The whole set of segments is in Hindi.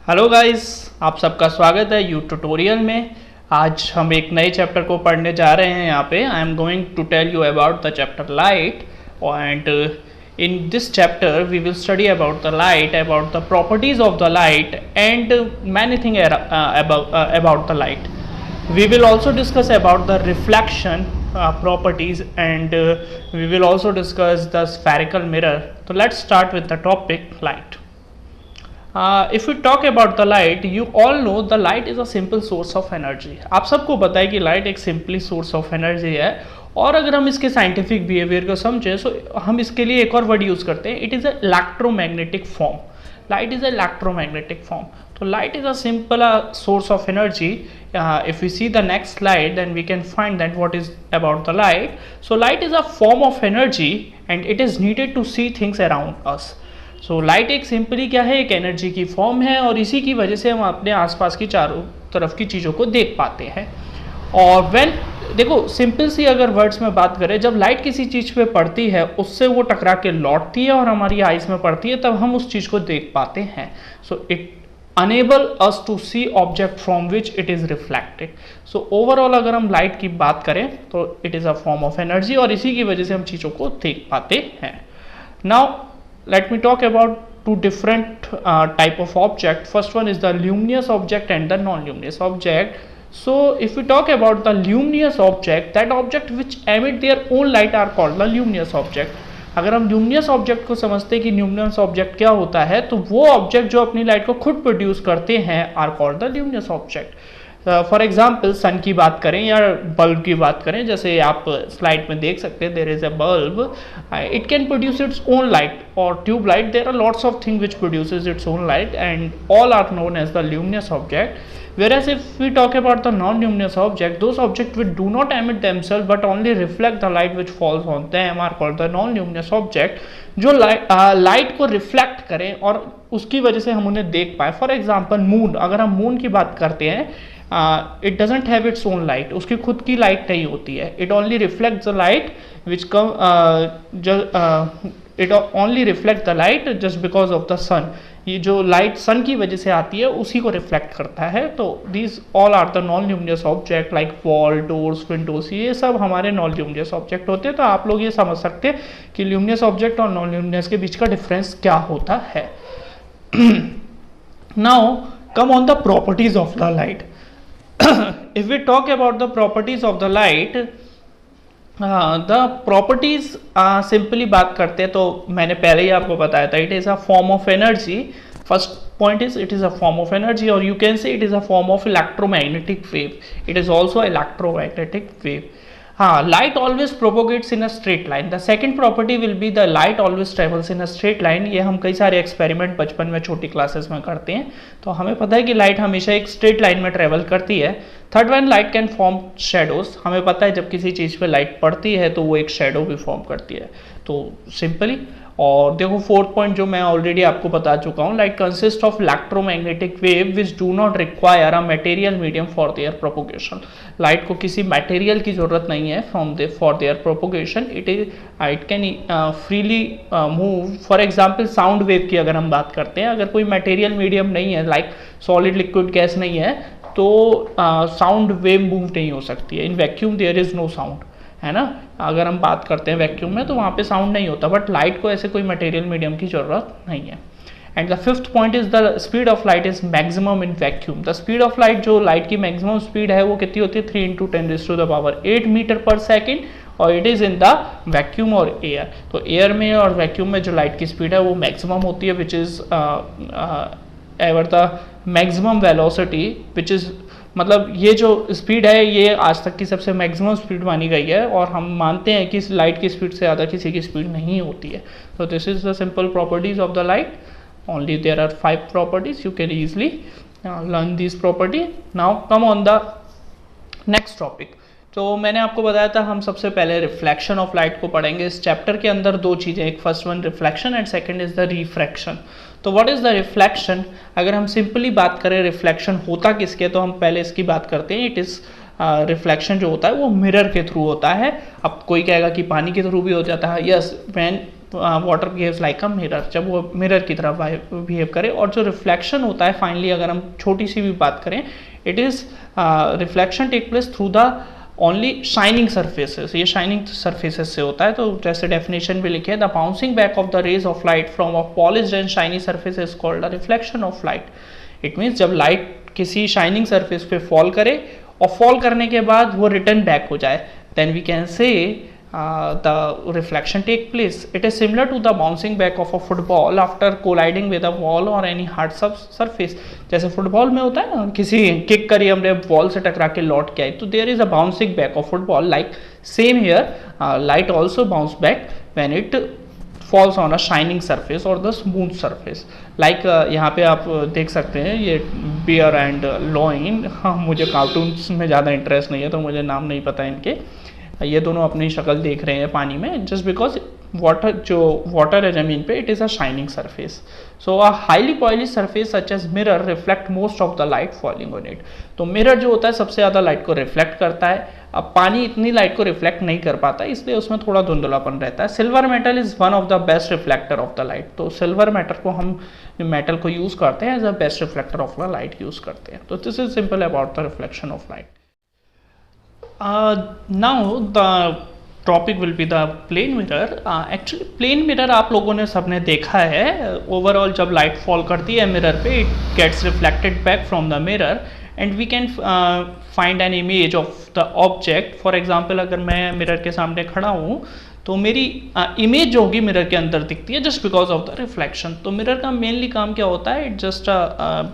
हेलो गाइस, आप सबका स्वागत है यू ट्यूटोरियल में। आज हम एक नए चैप्टर को पढ़ने जा रहे हैं। यहाँ पे I am going to tell you about the chapter light and in this chapter we will study about the light, about the properties of the light and many thing about the light. We will also discuss about the reflection properties and we will also discuss the spherical mirror. So let's start with the topic light. If we talk about the light, you all know the light is a simple source of energy. आप सबको पता है कि लाइट एक सिंपली सोर्स ऑफ एनर्जी है। और अगर हम इसके साइंटिफिक बिहेवियर को समझें तो हम इसके लिए एक और वर्ड यूज करते हैं, it is a electromagnetic form. Light is an electromagnetic form. So light is a simple source of energy. If we see the next slide, then we can find that what is about the light. So light is a form of energy and it is needed to see things around us. So light एक सिंपली क्या है, एक एनर्जी की फॉर्म है और इसी की वजह से हम अपने आसपास की चारों तरफ की चीज़ों को देख पाते हैं. और देखो सिंपल सी अगर वर्ड्स में बात करें, जब लाइट किसी चीज़ पे पड़ती है उससे वो टकरा के लौटती है और हमारी आइज में पड़ती है, तब हम उस चीज़ को देख पाते हैं. So it enable us to see object from which it is reflected. So overall अगर हम लाइट की बात करें तो it is a form of energy और इसी की वजह से हम चीज़ों को देख पाते हैं. Now let me talk about two different type of object. First one is the luminous object and the non-luminous object. So if we talk about the luminous object, that object which emit their own light are called the luminous object. अगर हम luminous object को समझते हैं कि luminous object क्या होता है, तो वो object जो अपनी लाइट को खुद प्रोड्यूस करते हैं are called the luminous object. For example sun की बात करें या बल्ब की बात करें, जैसे आप स्लाइड में देख सकते हैं, there is a bulb, it can produce its own light और tube light. There are lots of thing which produces its own light and all are known as the luminous object. Whereas if we talk about the non-luminous object, those objects which do not emit themselves but only reflect the light which falls on them are called the non-luminous object. जो लाइट को रिफ्लेक्ट करें और उसकी वजह से हम उन्हें देख पाए. फॉर एग्जाम्पल मून, अगर हम मून की बात करते हैं, it doesn't have its own light, उसकी खुद की लाइट नहीं होती है. It only reflect the light which come it only reflect the light just because of the sun. ये जो लाइट सन की वजह से आती है उसी को रिफ्लेक्ट करता है. तो these all are the non luminous object like wall, doors, windows, ये सब हमारे नॉन ल्यूमिनस ऑब्जेक्ट होते हैं. तो आप लोग ये समझ सकते हैं कि ल्यूमिनस ऑब्जेक्ट और नॉन ल्यूमिनस के बीच का डिफरेंस क्या होता है. Now come on the properties of the light. If we talk about the properties of the light, the properties simply बात करते हैं तो मैंने पहले ही आपको बताया था, it is a form of energy. First point is it is a form of energy or you can say it is a form of electromagnetic wave. It is also electromagnetic wave. Light always propagates in a straight line. The second property will be the light always travels in a straight line. ये हम कई सारे एक्सपेरिमेंट बचपन में छोटी क्लासेस में करते हैं, तो हमें पता है कि लाइट हमेशा एक स्ट्रेट लाइन में ट्रेवल करती है. Third one, light can form shadows. हमें पता है जब किसी चीज़ पे लाइट पड़ती है तो वो एक शेडो भी फॉर्म करती है. तो सिंपली. और देखो फोर्थ पॉइंट जो मैं ऑलरेडी आपको बता चुका हूँ, light consist of electromagnetic wave which do not require a material medium for their propagation. Light को किसी मटेरियल की जरूरत नहीं है for their propagation. It can freely move. For example sound wave की अगर हम बात करते हैं, अगर कोई मटेरियल मीडियम नहीं है लाइक सॉलिड लिक्विड गैस नहीं है, तो साउंड वेव मूव नहीं हो सकती है. In vacuum there is no sound, है ना. अगर हम बात करते हैं वैक्यूम में तो वहाँ पे साउंड नहीं होता, बट लाइट को ऐसे कोई मटेरियल मीडियम की जरूरत नहीं है. And the fifth point is the speed of light is maximum in vacuum. The speed of light, जो लाइट की मैक्सिमम स्पीड है वो कितनी होती है, 3 × 10⁸ मीटर पर सेकेंड, और it is in the vacuum और एयर. तो एयर में और वैक्यूम में जो लाइट की स्पीड है वो मैक्सिमम होती है, which is ever the maximum velocity, which is मतलब ये जो स्पीड है ये आज तक की सबसे मैक्सिमम स्पीड मानी गई है और हम मानते हैं कि लाइट की स्पीड से ज़्यादा किसी की स्पीड नहीं होती है. तो this is the simple properties of the light. Only there are 5 properties. You can easily learn this property. Now come on the next topic. तो मैंने आपको बताया था हम सबसे पहले रिफ्लेक्शन ऑफ लाइट को पढ़ेंगे. इस चैप्टर के अंदर दो चीज़ें, एक first one reflection and second is the refraction. तो व्हाट इज़ द रिफ्लेक्शन? अगर हम सिंपली बात करें रिफ्लेक्शन होता किसके, तो हम पहले इसकी बात करते हैं. इट इज़ रिफ्लेक्शन जो होता है वो मिरर के थ्रू होता है. अब कोई कहेगा कि पानी के थ्रू भी हो जाता है. Yes, when water behaves like a mirror, जब वो मिरर की तरह बिहेव करे। और जो रिफ्लेक्शन होता है फाइनली, अगर हम छोटी सी भी बात करें, it is reflection take place through the only shining surfaces, ये शाइनिंग सर्फेसेस से होता है। तो जैसे डेफिनेशन भी लिखे, the bouncing back of the rays of light from a polished and shiny surface is called the reflection of light. It means जब लाइट किसी शाइनिंग सर्फेस पे फॉल करे और फॉल करने के बाद वो रिटर्न बैक हो जाए, then we can say the reflection take place. It is similar to the bouncing back of a football after colliding with a wall or any hard surface. जैसे फुटबॉल में होता है ना, किसी किक करी हमने वॉल से टकरा के लौट के आई, तो there is a bouncing back of football. Like same here light also bounce back when it falls on a shining surface और द स्मूथ सरफेस। लाइक यहाँ पे आप देख सकते हैं ये बियर एंड लॉइन। हाँ, मुझे कार्टून्स में ज़्यादा इंटरेस्ट नहीं है तो मुझे नाम नहीं पता इनके। ये दोनों अपनी शक्ल देख रहे हैं पानी में, जस्ट बिकॉज वाटर है जमीन पे, it is a shining surface. So a highly polished surface such as mirror reflect most of the light falling on it. तो मिरर जो होता है सबसे ज़्यादा लाइट को रिफ्लेक्ट करता है। अब पानी इतनी लाइट को रिफ्लेक्ट नहीं कर पाता, इसलिए उसमें थोड़ा धुंधलापन रहता है। Silver metal is one of the best reflector of the light. तो सिल्वर मेटल को हम मेटल को यूज़ करते हैं as a best reflector of the light use करते हैं। तो this is simple about the reflection of light. Now the topic will be the plane mirror. Actually plane mirror आप लोगों ने सबने देखा है। ओवरऑल जब लाइट फॉल करती है मिरर पे, it gets reflected back from the mirror and we can find an image of the object. For example अगर मैं मिरर के सामने खड़ा हूँ तो मेरी इमेज जो होगी मिरर के अंदर दिखती है just because of the reflection. तो मिरर का मेनली काम क्या होता है, it just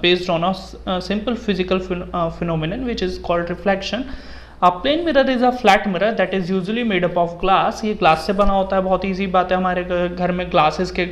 based on a simple physical phenomenon which is called reflection. A plane mirror is a flat mirror that is usually made up of glass. ये ग्लास से बना होता है, बहुत ईजी बात है। हमारे घर में ग्लासेस के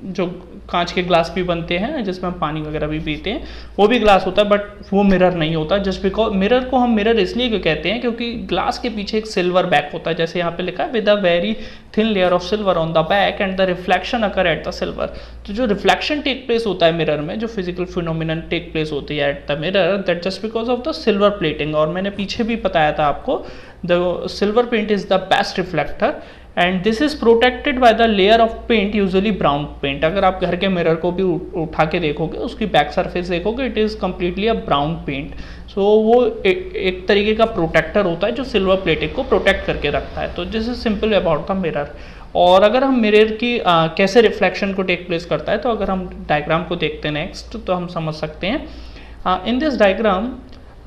जो कांच के ग्लास भी बनते हैं जिसमें हम पानी वगैरह भी पीते हैं, वो भी ग्लास होता है, बट वो मिरर नहीं होता। जस्ट बिकॉज मिरर को हम मिरर इसलिए क्यों कहते हैं क्योंकि ग्लास के पीछे एक सिल्वर बैक होता है, जैसे यहाँ पे लिखा है with a very thin layer of silver on the back and the reflection occur at the silver. तो जो रिफ्लेक्शन टेक प्लेस होता है मिरर में, जो फिजिकल फिनोमिनन टेक प्लेस होती है at the mirror, that just because of the silver plating. और मैंने पीछे भी बताया था आपको, the silver paint is the best reflector and this is protected by the layer of paint, usually brown paint. अगर आप घर के मिरर को भी उठा के देखोगे, उसकी बैक सरफेस देखोगे, it is completely a brown paint. So वो एक तरीके का प्रोटेक्टर होता है जो सिल्वर प्लेटिंग को प्रोटेक्ट करके रखता है। तो this is simple about the mirror. और अगर हम मिरर की कैसे रिफ्लेक्शन को टेक प्लेस करता है, तो अगर हम डायग्राम को देखते हैं नेक्स्ट, तो हम समझ सकते हैं। इन दिस डायग्राम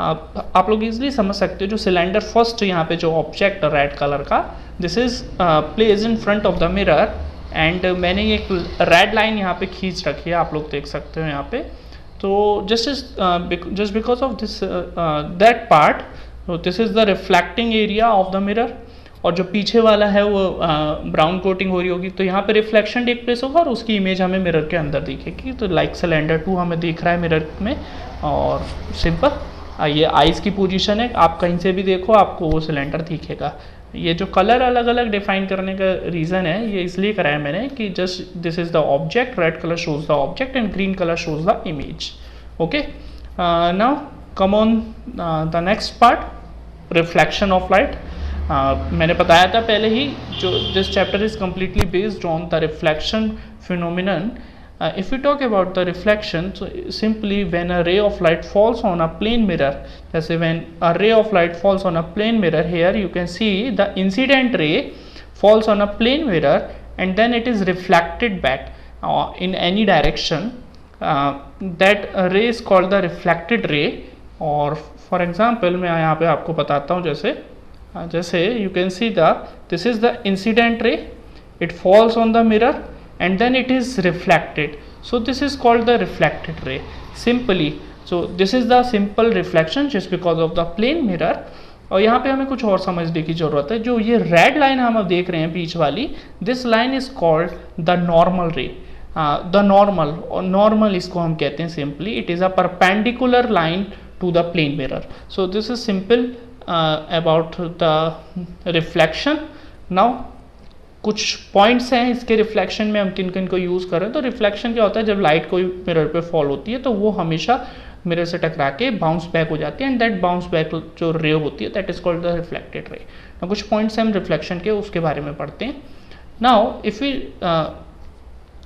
आप लोग इजीली समझ सकते हो, जो सिलेंडर फर्स्ट यहाँ पे जो ऑब्जेक्ट रेड कलर का, this is place in front of the mirror and मैंने एक रेड लाइन यहाँ पे खींच रखी है, आप लोग देख सकते हो यहाँ पे। तो just because of this that part, this is the reflecting area of the mirror, और जो पीछे वाला है वो ब्राउन कोटिंग हो रही होगी, तो यहाँ पे रिफ्लेक्शन टेक प्लेस होगा और उसकी इमेज हमें मिरर के अंदर दिखेगी। तो लाइक सिलेंडर 2 हमें दिख रहा है मिरर में, और सिंपल ये आइज़ की पोजीशन है, आप कहीं से भी देखो आपको वो सिलेंडर दिखेगा। ये जो कलर अलग अलग डिफाइन करने का रीज़न है, ये इसलिए कराया मैंने कि just this is the object, red colour shows the object and green colour shows the image. Okay, now come on the next part, reflection of light. मैंने बताया था पहले ही, जो this chapter is completely based on the reflection phenomenon. If we talk about the reflection, so simply when a ray of light falls on a plane mirror, जैसे when a ray of light falls on a plane mirror, here you can see the incident ray falls on a plane mirror and then it is reflected back in any direction. That ray is called the reflected ray. और for example मैं यहाँ पे आपको बताता हूँ, जैसे you can see this is the incident ray, it falls on the mirror and then it is reflected, so this is called the reflected ray simply. So this is the simple reflection just because of the plane mirror. और यहाँ पे हमें कुछ और समझने की ज़रूरत है। जो ये रेड लाइन हम अब देख रहे हैं बीच वाली, this line is called the normal ray. The normal, और नॉर्मल इसको हम कहते हैं simply, it is a perpendicular line to the plane mirror. So this is simple about the reflection. Now कुछ पॉइंट्स हैं इसके रिफ्लेक्शन में, हम किन किन को यूज़ कर रहे हैं। तो रिफ्लेक्शन क्या होता है, जब लाइट कोई मिरर पे फॉल होती है तो वो हमेशा मिरर से टकरा के बाउंस बैक हो जाती है एंड दैट बाउंस बैक जो रे होती है that is called the reflected रे। कुछ पॉइंट्स हम रिफ्लेक्शन के उसके बारे में पढ़ते हैं। Now if we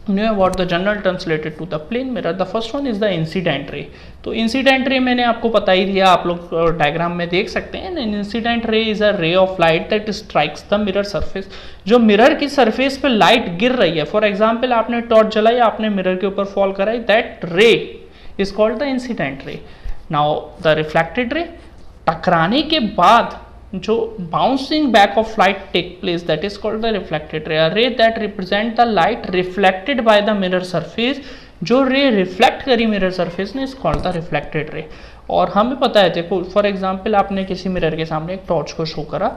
know about the general terms related to the plane mirror, the first one is the incident ray. तो इंसिडेंट रे मैंने आपको बता ही दिया, आप लोग डायग्राम में देख सकते हैं। Incident ray is a ray of light that strikes the mirror surface. जो मिरर की सरफेस पे लाइट गिर रही है, फॉर एग्जांपल आपने टॉर्च जलाई, आपने मिरर के ऊपर फॉल कराई, that ray is called the incident ray. Now the reflected ray, टकराने के बाद जो bouncing back of light take place, that is called the reflected ray. A ray that represent the light reflected by the mirror surface, जो रे रिफ्लेक्ट करी मिरर सरफेस ने, is called the reflected ray. और हमें पता है, देखो फॉर एग्जांपल आपने किसी मिरर के सामने एक टॉर्च को शो करा,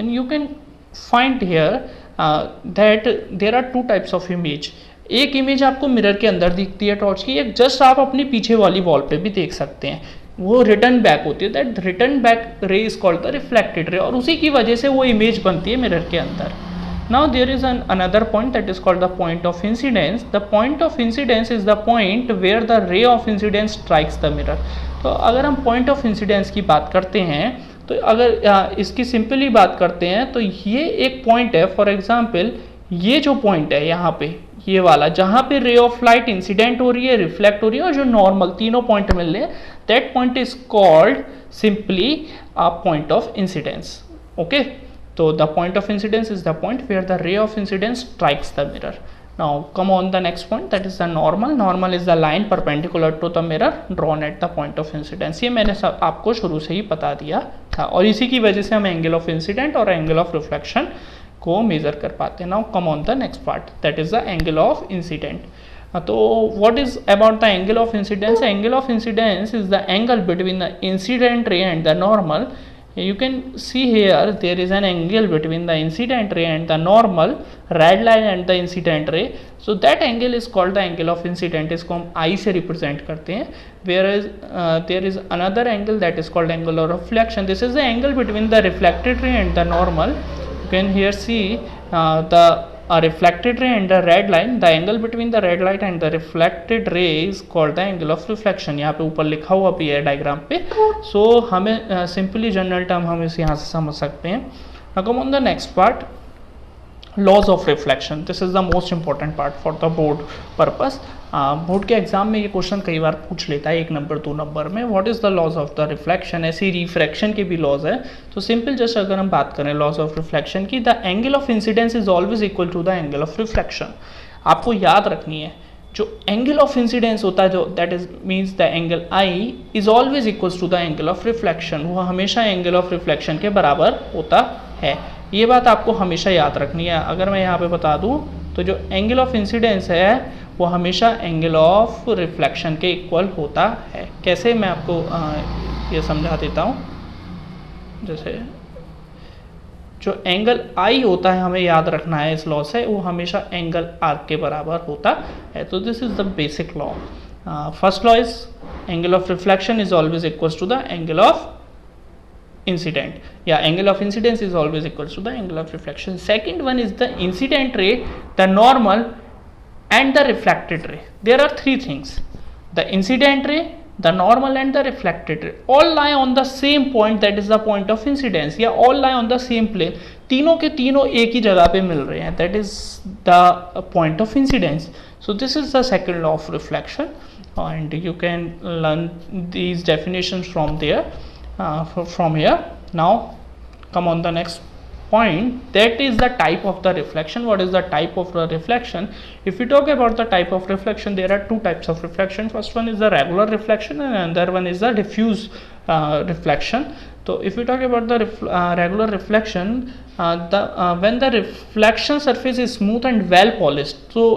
and you can find here that there are two types of image. एक इमेज आपको मिरर के अंदर दिखती है टॉर्च की, एक जस्ट आप अपनी पीछे वाली वॉल पे भी देख सकते हैं, वो रिटर्न बैक होती है। दैट रिटर्न बैक रे is called the reflected ray, और उसी की वजह से वो इमेज बनती है मिरर के अंदर। Now there is another point that is called the point of incidence. The point of incidence is the point where the ray of incidence strikes the mirror. तो अगर हम point of incidence की बात करते हैं, तो अगर इसकी सिंपली बात करते हैं तो ये एक पॉइंट है। फॉर एग्जाम्पल ये जो पॉइंट है यहाँ पे, ये वाला जहाँ पे रे ऑफ लाइट इंसिडेंट हो रही है, रिफ्लेक्ट हो रही है, और जो नॉर्मल तीनों पॉइंट मिल रहे हैं, that point is called simply a point of incidence. Okay, so the point of incidence is the point where the ray of incidence strikes the mirror. Now come on the next point, that is the normal. Normal is the line perpendicular to the mirror drawn at the point of incidence. ये मैंने सब आपको शुरू से ही बता दिया था, और इसी की वजह से हम एंगल ऑफ इंसिडेंट और एंगल ऑफ रिफ्लेक्शन को मेजर कर पाते हैं। Now come on the next part, that is the angle of incident. तो what is about the angle of incidence? Angle of incidence is the angle between the incident ray and the normal. You can see here there is an angle between the incident ray and the normal, red line and the incident ray. So that angle is called the angle of incident, इसको हम I से represent करते हैं। Whereas there is another angle that is called angle of reflection. This is the angle between the reflected ray and the normal. You can here see the reflected ray and the red line. The angle between the red light and the reflected ray is called the angle of reflection. यहाँ पे ऊपर लिखा हुआ भी है डायग्राम पे। सो हमें सिंपली जनरल टर्म हम इसे यहाँ से समझ सकते हैं। Now come on the next part, laws of reflection. This is the most important part for the board purpose. Board के एग्जाम में ये क्वेश्चन कई बार पूछ लेता है 1 नंबर 2 नंबर में, what is the laws of the reflection. ऐसी रिफ्रैक्शन के भी लॉज है। तो सिंपल जस्ट अगर हम बात करें लॉज ऑफ रिफ्लेक्शन की, the angle of incidence is always equal to the angle of reflection. आपको याद रखनी है जो एंगल ऑफ इंसिडेंस होता है, जो that is means the angle I is always equals to the angle of reflection, वो हमेशा एंगल ऑफ रिफ्लेक्शन के बराबर होता है। ये बात आपको हमेशा याद रखनी है। अगर मैं यहाँ पे बता दूँ तो जो एंगल ऑफ इंसिडेंस है वो हमेशा एंगल ऑफ रिफ्लेक्शन के इक्वल होता है। कैसे, मैं आपको ये समझा देता हूँ। जैसे जो एंगल आई होता है, हमें याद रखना है इस लॉ से, वो हमेशा एंगल आर के बराबर होता है। तो this is the basic law. First law is angle of reflection is always equals to the angle of incident, yeah, angle of incidence is always equals to the angle of reflection. Second one is the incident ray, the normal and the reflected ray. There are three things: the incident ray, the normal and the reflected ray, all lie on the same point, that is the point of incidence, yeah, all lie on the same plane. तीनों के तीनों एक ही जगह पे मिल रहे हैं, that is the point of incidence. So this is the second law of reflection, and you can learn these definitions from there. From here. Now come on the next point, that is the type of the reflection. What is the type of the reflection? If we talk about the type of reflection, there are two types of reflection. First one is the regular reflection and another one is the diffuse reflection. So if we talk about the regular reflection, when the reflection surface is smooth and well polished. So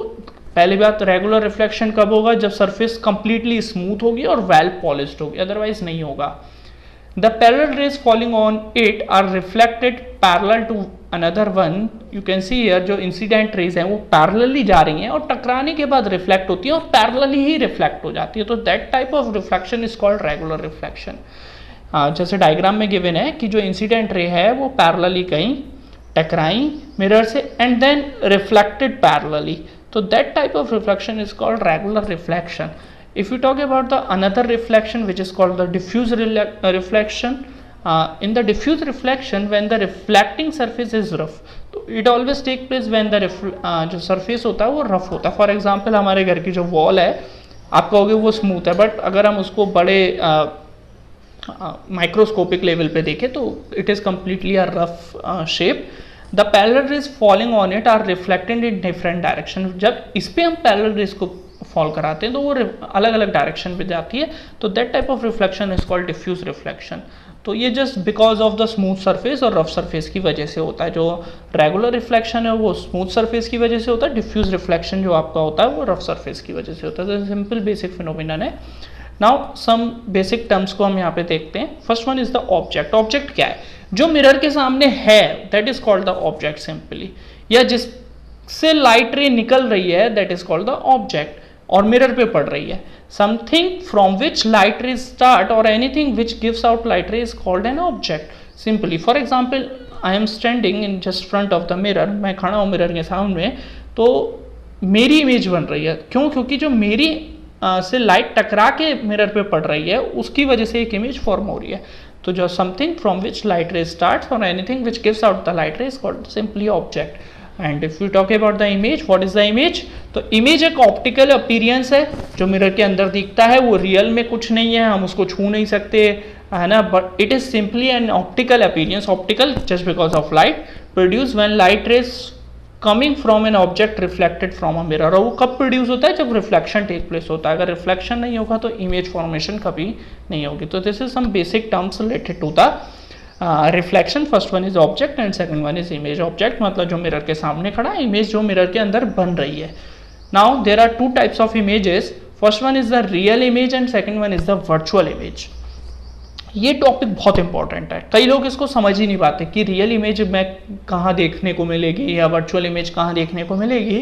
पहली बात, रेगुलर रिफ्लेक्शन कब होगा? जब सरफेस कंप्लीटली स्मूथ होगी और वेल पॉलिश्ड होगी, अदरवाइज नहीं होगा। The parallel rays falling on it are reflected parallel to another one. You can see here जो incident rays हैं वो parallelly जा रही हैं और टकराने के बाद रिफ्लेक्ट होती है और parallelly ही रिफ्लेक्ट हो जाती है। तो that type of reflection is called regular reflection. जैसे डायग्राम में गिवन है कि जो इंसिडेंट रे है वो पैरेलली कहीं टकराई मिरर से एंड देन रिफ्लेक्टेड पैरेलली, तो that type of reflection is called regular reflection. If we talk about the another reflection which is called the diffuse reflection, in the diffuse reflection when the reflecting surface is rough, तो it always take place when the जो surface होता है वो rough होता है. फॉर एग्जाम्पल हमारे घर की जो वॉल है आप कहोगे वो स्मूथ है, बट अगर हम उसको बड़े माइक्रोस्कोपिक लेवल पे देखें तो it is completely a rough shape. The parallel rays falling on it are reflected in different direction. जब इस पर हम पैरेलल रेज को फॉल कराते हैं तो वो अलग अलग डायरेक्शन पे जाती है, तो that type of reflection is called diffuse reflection. तो ये just because of the smooth surface और रफ सरफेस की वजह से होता है. जो रेगुलर रिफ्लेक्शन है वो स्मूथ सरफेस की वजह से होता है, डिफ्यूज रिफ्लेक्शन जो आपका होता है वो रफ सरफेस की वजह से होता है. तो सिंपल बेसिक फिनोमिनन है. नाउ सम बेसिक टर्म्स को हम यहाँ पे देखते हैं. First one is the object. Object क्या है? जो मिरर के सामने है that is called the object simply, या जिससे लाइट रे निकल रही है that is called the object, और मिरर पे पड़ रही है. Something from which light rays start और anything which gives out light ray is called an object simply. For example I am standing in just front of the mirror. मैं खड़ा हूँ मिरर के सामने, तो मेरी इमेज बन रही है. क्यों? क्योंकि जो मेरी से लाइट टकरा के मिरर पे पड़ रही है उसकी वजह से एक इमेज फॉर्म हो रही है. तो जो something from which light ray starts और anything which gives out the light ray is called simply object. And if you talk about the image, what is the image? तो इमेज एक ऑप्टिकल अपीयरेंस है जो मिरर के अंदर दिखता है. वो रियल में कुछ नहीं है, हम उसको छू नहीं सकते है ना, but it is simply an optical appearance. Optical just because of light produce when light rays coming from an object reflected from a mirror. और वो कब प्रोड्यूस होता है? जब रिफ्लेक्शन टेक प्लेस होता है. अगर रिफ्लेक्शन नहीं होगा तो इमेज फॉर्मेशन कभी नहीं होगी. तो this is some basic terms related to the reflection. First one is object and second one is image. Object मतलब जो मिरर के सामने खड़ा है, इमेज जो मिरर के अंदर बन रही है. Now there are two types of images. First one is the real image and second one is the virtual image. ये टॉपिक बहुत इंपॉर्टेंट है. कई लोग इसको समझ ही नहीं पाते कि रियल इमेज में कहाँ देखने को मिलेगी या वर्चुअल इमेज कहाँ देखने को मिलेगी.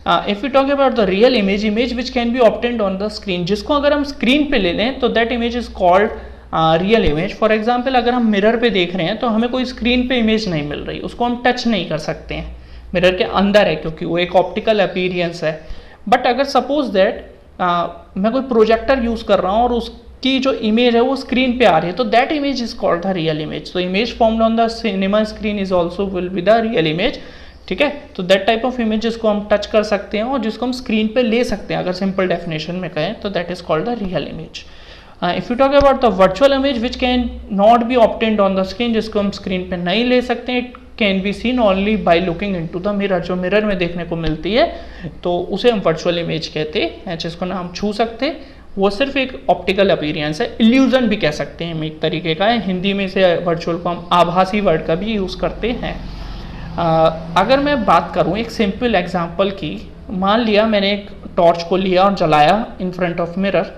If you talk about the real image, image which can be obtained on the screen, जिसको अगर हम स्क्रीन पे ले लें तो that image is called real image. For example अगर हम मिरर पे देख रहे हैं तो हमें कोई स्क्रीन पे इमेज नहीं मिल रही, उसको हम टच नहीं कर सकते हैं, मिरर के अंदर है क्योंकि वो एक ऑप्टिकल अपीयरेंस है. बट अगर सपोज दैट मैं कोई प्रोजेक्टर यूज कर रहा हूँ और उसकी जो इमेज है वो स्क्रीन पे आ रही है, तो that image is called the real image. तो image formed on the cinema screen is also will be the real image. ठीक है, तो दैट टाइप ऑफ इमेज जिसको हम टच कर सकते हैं और जिसको हम स्क्रीन पे ले सकते हैं, अगर सिंपल डेफिनेशन में कहें तो that is called the real image. If you talk about the virtual image which can not be obtained on the screen, जिसको हम स्क्रीन पे नहीं ले सकते हैं, it can be seen only by looking into the mirror. जो मिरर में देखने को मिलती है तो उसे हम वर्चुअल इमेज कहते हैं, जिसको ना हम छू सकते हैं. वो सिर्फ एक ऑप्टिकल अपीयरेंस है, इल्यूजन भी कह सकते हैं हम एक तरीके का है. हिंदी में से वर्चुअल को हम आभासी वर्ड का भी यूज़ करते हैं. अगर मैं बात करूँ एक सिंपल एग्जांपल की, मान लिया मैंने एक टॉर्च को लिया और जलाया इन फ्रंट ऑफ मिरर,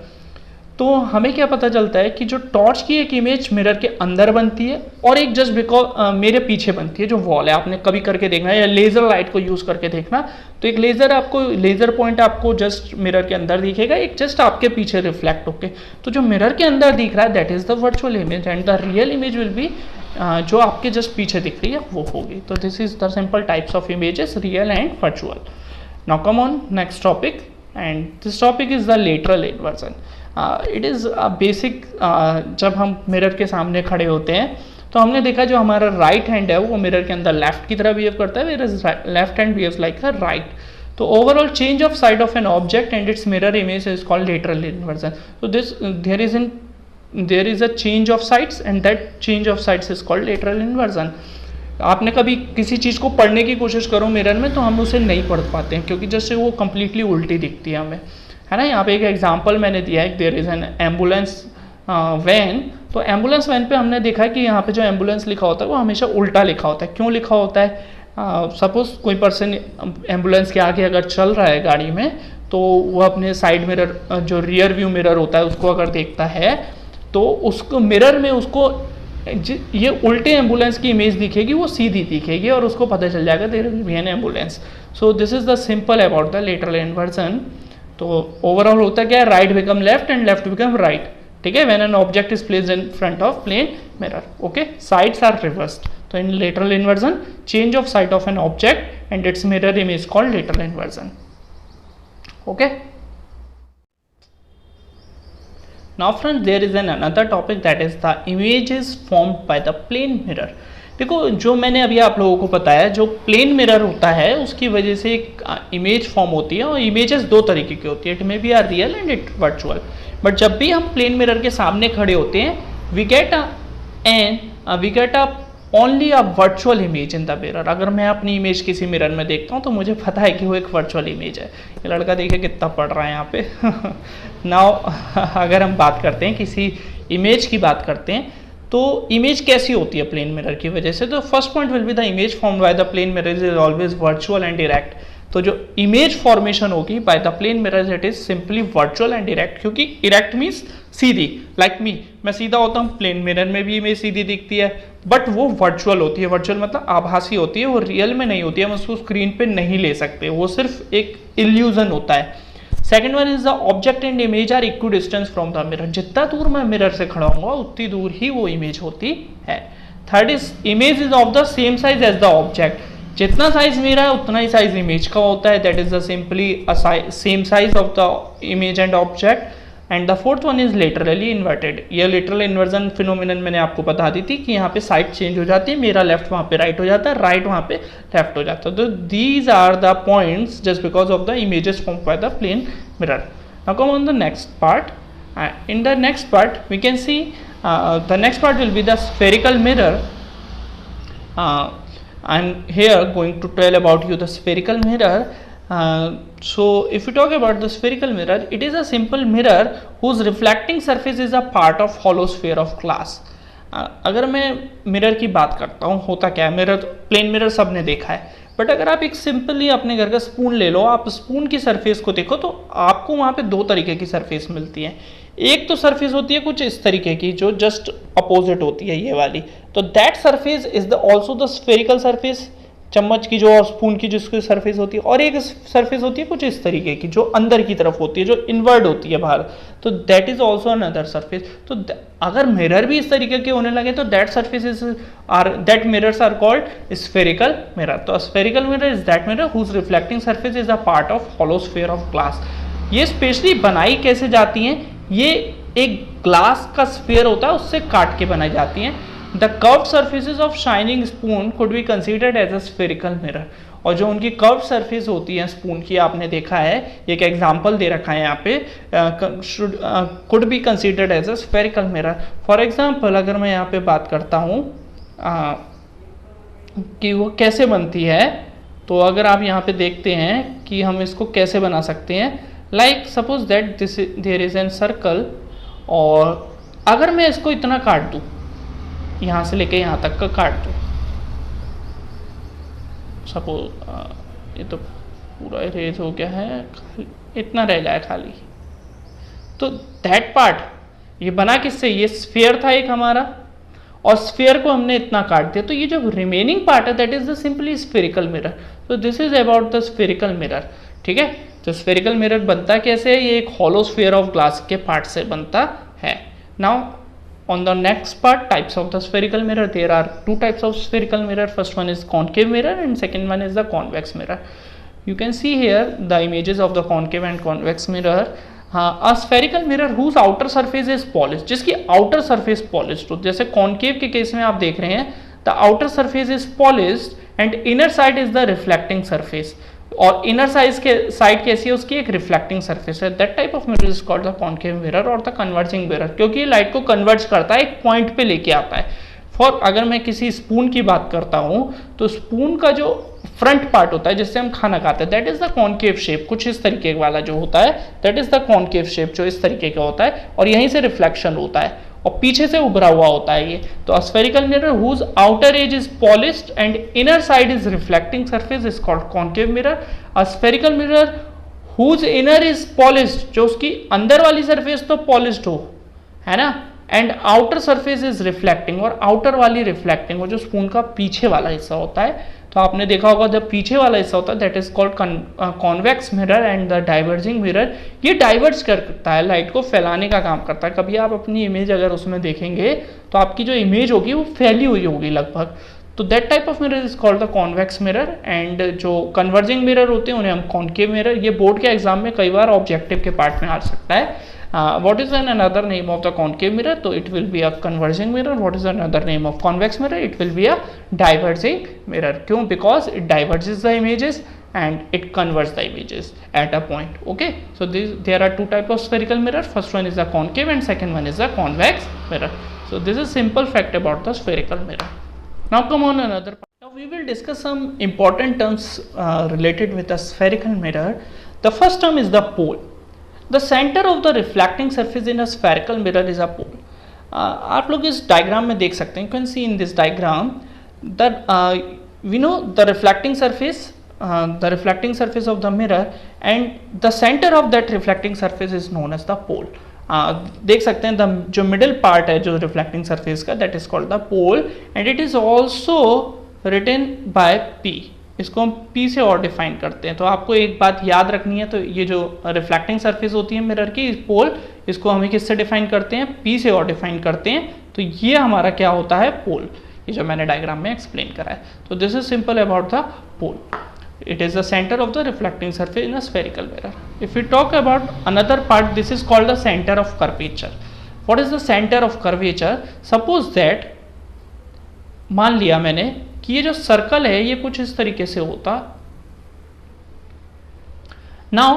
तो हमें क्या पता चलता है कि जो टॉर्च की एक इमेज मिरर के अंदर बनती है और एक जस्ट बिकॉज मेरे पीछे बनती है जो वॉल है. आपने कभी करके देखना या लेज़र लाइट को यूज़ करके देखना, तो एक लेज़र पॉइंट आपको जस्ट मिरर के अंदर दिखेगा, एक जस्ट आपके पीछे रिफ्लेक्ट होके. तो जो मिरर के अंदर दिख रहा है that is the virtual image and the real image will be जो आपके जस्ट पीछे दिख रही है वो होगी. तो this is the simple types of images, real and virtual. Now come on next topic, and this topic is the lateral inversion. It is basic. जब हम मिरर के सामने खड़े होते हैं तो हमने देखा जो हमारा राइट हैंड है वो मिरर के अंदर लेफ्ट की तरह बिहेव करता है, whereas left hand behaves like a right. तो overall change of side of an object and its mirror image is called lateral inversion. तो this there is a change of sides and that change of sides is called lateral inversion. आपने कभी किसी चीज़ को पढ़ने की कोशिश करो मिरर में तो हम उसे नहीं पढ़ पाते हैं क्योंकि जैसे वो कंप्लीटली उल्टी दिखती है हमें, है ना. यहाँ पे एक एग्जांपल मैंने दिया है, there is an ambulance van. तो एम्बुलेंस वैन पे हमने देखा कि यहाँ पे जो एम्बुलेंस लिखा होता है वो हमेशा उल्टा लिखा होता है. क्यों लिखा होता है? सपोज कोई पर्सन एम्बुलेंस के आगे अगर चल रहा है गाड़ी में, तो वो अपने साइड मिरर जो रियर व्यू मिरर होता है उसको अगर देखता है तो उसको मिरर में उसको ये उल्टे एम्बुलेंस की इमेज दिखेगी, वो सीधी दिखेगी और उसको पता चल जाएगा there will be an ambulance. So this is the simple about the lateral inversion. तो ओवरऑल होता क्या है, right become left and left become right. ठीक है, when an object is placed in front of plane mirror. Okay, sides are reversed. तो in lateral inversion change of side of an object and its mirror image called lateral inversion. Okay, now friends there is an another topic that is the images formed by the plane mirror. देखो जो मैंने अभी आप लोगों को बताया, जो प्लेन मिरर होता है उसकी वजह से एक इमेज फॉर्म होती है, और इमेजेस दो तरीके की होती है, it may be are real and it virtual. But जब भी हम प्लेन मिरर के सामने खड़े होते हैं we get a only a virtual image in the mirror. अगर मैं अपनी इमेज किसी मिरर में देखता हूँ तो मुझे पता है कि वो एक वर्चुअल इमेज है। ये लड़का देखिए कितना पढ़ रहा है यहाँ पे। नाउ अगर हम बात करते हैं किसी इमेज की बात करते हैं तो इमेज कैसी होती है प्लेन मिरर की वजह से, तो first point will be the image formed by the plane mirror is always virtual and direct. तो जो इमेज फॉर्मेशन होगी by the plane mirror it is simply virtual and direct, क्योंकि डायरेक्ट मीन्स सीधी, लाइक मी, मैं सीधा होता हूँ, प्लेन मिरर में भी इमेज सीधी दिखती है, बट वो वर्चुअल होती है। वर्चुअल मतलब आभासी होती है, वो रियल में नहीं होती है, हम उसको स्क्रीन पे नहीं ले सकते, वो सिर्फ एक इल्यूजन होता है। Second one is the object and image are equidistance from the mirror. जितना दूर मैं मिरर से खड़ा हूँगा उतनी दूर ही वो इमेज होती है। Third is image is of the same size as the object. जितना साइज मेरा है उतना ही साइज इमेज का होता है, that is the simply same size of the image and object. And the fourth one is laterally inverted. ये लेटरल इन्वर्जन फिनोमिनन मैंने आपको बता दी थी कि यहाँ पे साइड चेंज हो जाती है, मेरा लेफ्ट वहाँ पे राइट हो जाता है, राइट वहाँ पे लेफ्ट हो जाता है। तो these are the points just because of the images formed by the plane mirror. Now come on the next part. In the next part we can see the next part will be the spherical mirror. I'm here going to tell about you the spherical mirror. So if you talk about the spherical mirror, it is a simple mirror whose reflecting surface is a part of hollow sphere of glass. अगर मैं मिरर की बात करता हूँ, होता क्या है, मिरर प्लेन मिरर सबने देखा है, बट अगर आप एक सिंपली अपने घर का स्पून ले लो, आप स्पून की सरफेस को देखो तो आपको वहाँ पे दो तरीके की सरफेस मिलती है। एक तो सरफेस होती है कुछ इस तरीके की जो जस्ट अपोजिट होती है, ये वाली, तो that surface is the also the spherical surface, चम्मच की जो और स्पून की जिसकी सरफेस होती है। और एक सरफेस होती है कुछ इस तरीके की जो अंदर की तरफ होती है, जो इनवर्ड होती है बाहर, तो that is also another surface. तो अगर मिरर भी इस तरीके के होने लगे तो that surface is that mirrors are called spherical mirror. तो spherical mirror is that mirror whose reflecting surface is a part of hollow sphere of glass. ये स्पेशली बनाई कैसे जाती हैं, ये एक ग्लास का स्फीयर होता है उससे काट के बनाई जाती हैं। The curved surfaces of shining spoon could be considered as a spherical mirror. और जो उनकी कर्व सरफेस होती है स्पून की, आपने देखा है, एक एग्जांपल दे रखा है यहाँ पे, could be considered as a spherical mirror. For example अगर मैं यहाँ पे बात करता हूँ कि वो कैसे बनती है, तो अगर आप यहाँ पे देखते हैं कि हम इसको कैसे बना सकते हैं, like suppose that this there is an circle, और अगर मैं इसको इतना काट दूँ, यहाँ से लेके यहाँ तक का काट दो, सपोज ये तो पूरा इरेज हो गया है, इतना रह गया है खाली, तो दैट पार्ट ये बना किससे, ये स्फीयर था एक हमारा, और स्फीयर को हमने इतना काट दिया, तो ये जो रिमेनिंग पार्ट है that is the simply spherical mirror. तो this is about the spherical mirror. ठीक है, तो स्फेरिकल मिरर बनता कैसे है, ये एक हॉलो स्फीयर ऑफ ग्लास के पार्ट से बनता है। Now on the next part, types of the spherical mirror, there are two types of spherical mirror. First one is concave mirror and second one is the convex mirror. You can see here the images of the concave and convex mirror. A spherical mirror whose outer surface is polished, जिसकी outer surface polished हो, जैसे concave के केस में आप देख रहे हैं, the outer surface is polished and inner side is the reflecting surface, और इनर साइड कैसी है, उसकी एक रिफ्लेक्टिंग सरफेस है। That type of mirror is called the concave mirror और द कन्वर्जिंग मिरर, क्योंकि लाइट को कन्वर्ज करता है, एक पॉइंट पे लेके आता है। फॉर अगर मैं किसी स्पून की बात करता हूँ तो स्पून का जो फ्रंट पार्ट होता है जिससे हम खाना खाते हैं, that is the concave shape, कुछ इस तरीके वाला जो होता है, that is the concave shape, जो इस तरीके का होता है, और यहीं से रिफ्लेक्शन होता है और पीछे से उभरा हुआ होता है ये। तो spherical mirror whose outer edge is polished and inner side is reflecting surface is called concave mirror. A spherical mirror whose inner is polished, जो उसकी अंदर वाली सरफेस तो पॉलिश्ड हो, है ना, and outer surface is reflecting, और आउटर वाली रिफ्लेक्टिंग, वो जो स्पून का पीछे वाला हिस्सा होता है। तो आपने देखा होगा जब पीछे वाला हिस्सा होता है that is called convex mirror and the diverging mirror, ये डाइवर्ज करता है, लाइट को फैलाने का काम करता है। कभी आप अपनी इमेज अगर उसमें देखेंगे तो आपकी जो इमेज होगी वो फैली हुई होगी लगभग, तो that type of mirror is called the convex mirror. And जो कन्वर्जिंग मिरर होते हैं उन्हें हम कॉन्केव मिरर, ये बोर्ड के एग्जाम में कई बार ऑब्जेक्टिव के पार्ट में आ सकता है। What is another name of the concave mirror? So it will be a converging mirror. What is another name of convex mirror? It will be a diverging mirror. क्यों? Because it diverges the images and it converts the images at a point. Okay, so there are two types of spherical mirror. First one is the concave and second one is the convex mirror. So this is simple fact about the spherical mirror. Now come on another part. Now we will discuss some important terms related with the spherical mirror. The first term is the pole. The center of the reflecting surface in a spherical mirror is a pole. आप लोग इस डायग्राम में देख सकते हैं. You can see in this diagram that we know the reflecting surface of the mirror and the center of that reflecting surface is known as the pole. देख सकते हैं जो मिडिल पार्ट है जो रिफ्लेक्टिंग सरफेस का, that is called the pole and it is also written by P. इसको हम पी से और डिफाइन करते हैं. तो आपको एक बात याद रखनी है, तो ये जो रिफ्लेक्टिंग सरफेस होती है मिरर की, पोल, इसको हम किससे डिफाइन करते हैं? पी से और डिफाइन करते हैं. तो ये हमारा क्या होता है? पोल. ये जो मैंने डायग्राम में एक्सप्लेन करा है. तो this is simple about the pole. It is the center of the reflecting surface in a spherical mirror. If we talk about another part, this is called the center of curvature. What is the center of curvature? Suppose that मान लिया मैंने कि ये जो सर्कल है ये कुछ इस तरीके से होता. Now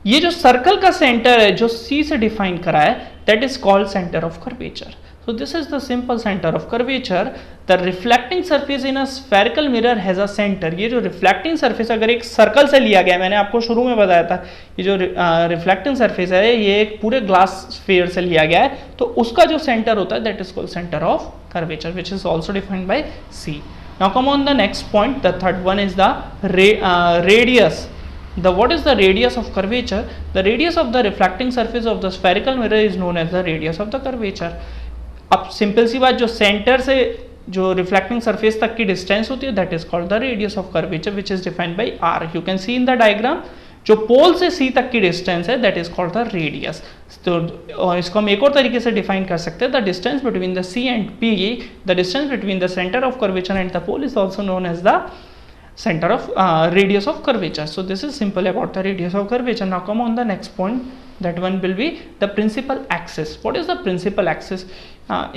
ये जो सर्कल का सेंटर है जो C से डिफाइन करा है, that is called center of curvature. So this is the simple center of curvature. The reflecting surface in a spherical mirror has a center. ये जो reflecting surface अगर एक सर्कल से लिया गया, मैंने आपको शुरू में बताया था, ये जो reflecting surface है ये एक पूरे ग्लास स्फीयर से लिया गया है, तो उसका जो सेंटर होता है that is called center of curvature, which is also defined by C. Now come on the next point. The third one is the radius. What is the radius of curvature? The radius of the reflecting surface of the spherical mirror is known as the radius of the curvature. अब सिंपल सी बात, जो सेंटर से जो रिफ्लेक्टिंग सरफेस तक की डिस्टेंस होती है that is called the radius of curvature which is defined by R. You can see in the diagram जो पोल से सी तक की डिस्टेंस है that is called the radius. तो इसको हम एक और तरीके से डिफाइन कर सकते हैं. The distance between the C and P, the distance between the centre of curvature and the pole is also known as the center of radius of curvature. So this is simple about the radius of curvature. Now come on the next point. That one will be the principal axis. What is the principal axis?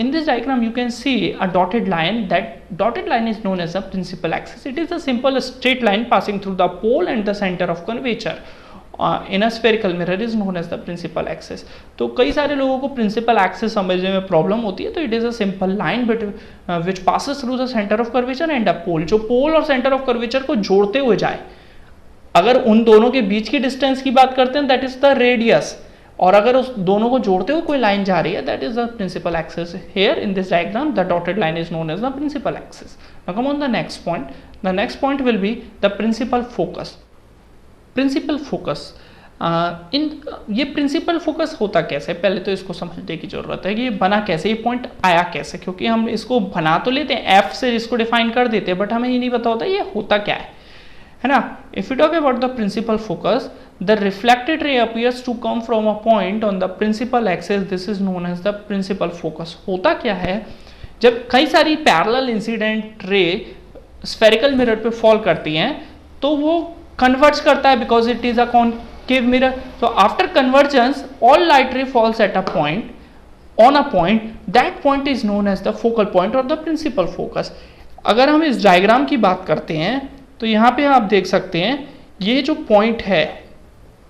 In this diagram you can see a dotted line. That dotted line is known as the principal axis. It is a simple straight line passing through the pole and the center of curvature. In a spherical mirror is known as the principal axis. तो कई सारे लोगों को principal axis समझने में प्रॉब्लम होती है. तो it is a simple line which passes through the center of curvature and a pole. जो पोल और center of curvature को जोड़ते हुए जाए, अगर उन दोनों के बीच की डिस्टेंस की बात करते हैं दैट इज द रेडियस, और अगर उस दोनों को जोड़ते हुए कोई लाइन जा रही है that is the principal axis. Here in this diagram the dotted line is known as the principal axis. Now come on the next point. The next point will be the principal focus. Principal focus ये प्रिंसिपल फोकस होता कैसे, पहले तो इसको समझने की जरूरत है कि ये बना कैसे, ये पॉइंट आया कैसे. क्योंकि हम इसको बना तो लेते हैं, एफ से इसको डिफाइन कर देते हैं, बट हमें ये नहीं पता होता ये होता क्या है ना. If you talk about the principal focus, the reflected ray appears to come from a point on the principal axis. This is known as the principal focus. होता क्या है, जब कई सारी parallel incident ray spherical mirror पे फॉल करती हैं तो वो कन्वर्ज करता है because it is a concave mirror. तो after convergence all light ray falls at a point on a point, that point is known as the focal point और द प्रिंसिपल फोकस. अगर हम इस डायग्राम की बात करते हैं तो यहाँ पे आप देख सकते हैं ये जो पॉइंट है,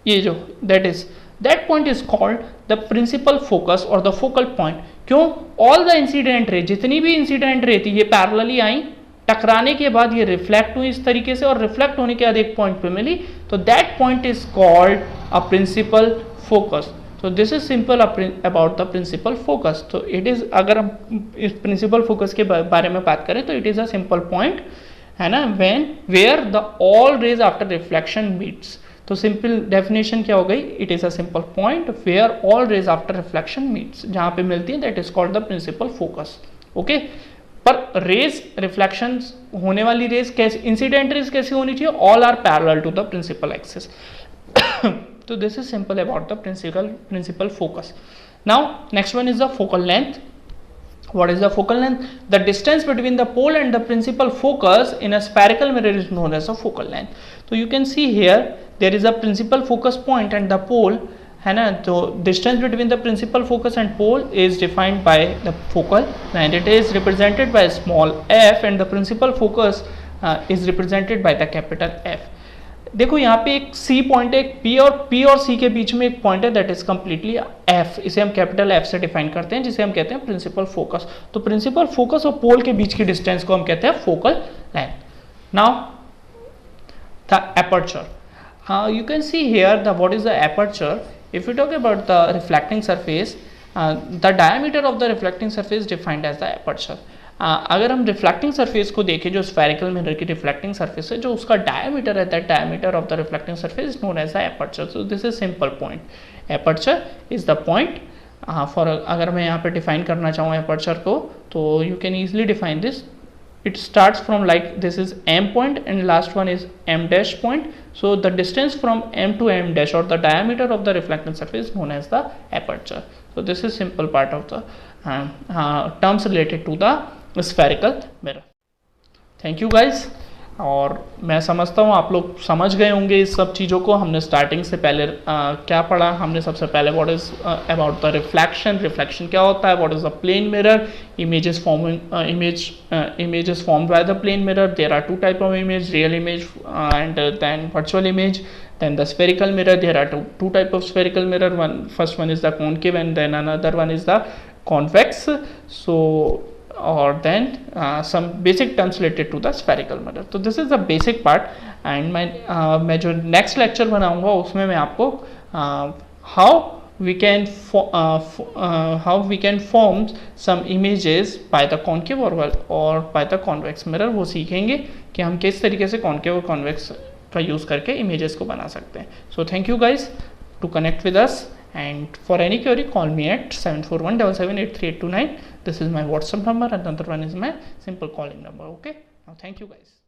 ये जो that point is called the principal focus और द फोकल पॉइंट. क्यों? ऑल द इंसिडेंट रे, जितनी भी इंसिडेंट रे थी ये पैरेलली आई, टकराने के बाद ये रिफ्लेक्ट हुई इस तरीके से और रिफ्लेक्ट होने के बाद एक पॉइंट पे मिली, तो that point is called a principal focus. तो this is simple about the principal focus. तो इट इज, अगर हम इस प्रिंसिपल फोकस के बारे में बात करें तो it is a simple point है ना, where the all rays after reflection meets. तो सिंपल डेफिनेशन क्या हो गई, it is a simple point where all rays after reflection meets, जहां पे मिलती है that is called the principal focus. Okay, पर रेज रिफ्लेक्शन होने वाली रेज कैसे, इंसिडेंट रेज कैसी होनी चाहिए, all are parallel to the principal axis. तो this is simple about the principal focus. Now next one is the focal length. What is the focal length? The distance between the pole and the principal focus in a spherical mirror is known as a focal length. So you can see here there is a principal focus point and the pole. है ना. तो distance between the principal focus and pole is defined by the focal and it is represented by small F and the principal focus is represented by the capital F. देखो यहाँ पे एक सी पॉइंट है, एक पी और सी के बीच में एक पॉइंट है दैट इज कंप्लीटली एफ. इसे हम कैपिटल एफ से डिफाइन करते हैं, जिसे हम कहते हैं प्रिंसिपल फोकस. तो प्रिंसिपल फोकस और पोल के बीच की डिस्टेंस को हम कहते हैं focal length. Now the aperture. You can see here what is the aperture. If we talk about the reflecting surface, the diameter of the reflecting surface defined as the aperture. अगर हम रिफ्लेक्टिंग सरफेस को देखें, जो स्फेरिकल मिरर की रिफ्लेक्टिंग सरफेस है, जो उसका डायमीटर है, that diameter of the reflecting surface is known as the aperture. So this is simple point. Aperture is the point for, अगर मैं यहाँ पे डिफाइन करना चाहूँ एपर्चर को, तो you can easily define this. It starts from like this is M point and last one is M dash point. So the distance from M to M dash or the diameter of the reflecting surface is known as the aperture. So this is simple part of the terms related to the spherical mirror. Thank you guys. और मैं समझता हूँ आप लोग समझ गए होंगे इस सब चीज़ों को. हमने स्टार्टिंग से पहले क्या पढ़ा, हमने सबसे पहले what is about the reflection. Reflection क्या होता है, what is the plane mirror, images formed by the plane mirror. There are two type of image, real image and then virtual image. Then the spherical mirror, there are two type of spherical mirror. First one is the concave and then another one is the convex. So or then some basic terms related to the spherical mirror. So this is the basic part and मैं जो next lecture बनाऊंगा उसमें मैं आपको how we can form some images by the concave or by the convex mirror. वो सीखेंगे कि हम किस तरीके से concave और convex का यूज़ करके images को बना सकते हैं. So thank you guys to connect with us. And for any query, call me at 741778389. This is my WhatsApp number and another one is my simple calling number. Okay. Now thank you guys.